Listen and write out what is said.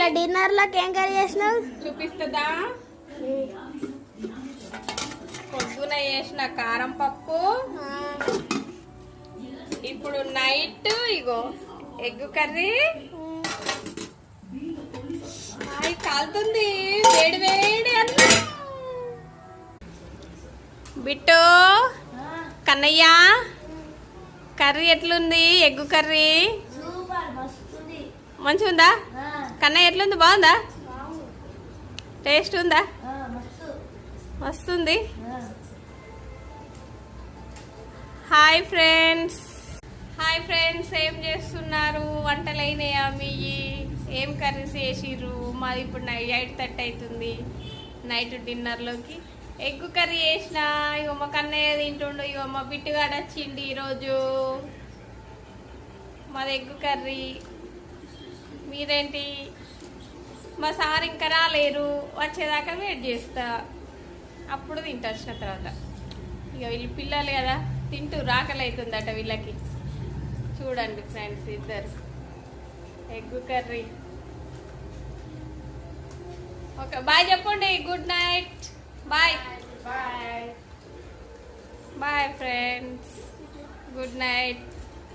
ఇవాళ డిన్నర్ లోకి ఏం కర్రీ చేసినావు చూపిస్తుందా? పొద్దున చేసిన కారం పప్పు, ఇప్పుడు నైట్ ఇగో ఎగ్ కర్రీ. కాలుతుంది వేడి వేడి అన్న. బిట్టు కన్నయ్య కర్రీ ఎట్లుంది? ఎగ్ కర్రీ మంచిగా ఉందా? కన్నయ్య ఎట్లుంది? బాగుందా? టేస్ట్ ఉందా? వస్తుంది. హాయ్ ఫ్రెండ్స్, ఏం చేస్తున్నారు? వంటలైనాయా మీ? ఏం కర్రీస్ చేసిర్రు? మాది ఇప్పుడు 8:30 అవుతుంది. నైట్ డిన్నర్లోకి ఎగ్ కర్రీ చేసిన. ఇగో మా కన్నయ్య తింటుండు. ఇగో మా బిట్టుగాడు వచ్చిండు ఈరోజు. మాది ఎగ్ కర్రీ. మీరేంటి? మా సార్ ఇంకా రాలేరు, వచ్చేదాకా వెయిట్ చేస్తా, అప్పుడు తింటా వచ్చిన తర్వాత. ఇక వీళ్ళు పిల్లలు కదా, తింటూ రాకలి అవుతుందట వీళ్ళకి. చూడండి ఫ్రెండ్స్, ఇద్దరు ఎగ్ కర్రీ. ఓకే, బాయ్ చెప్పండి. Good night. Bye bye bye friends, good night.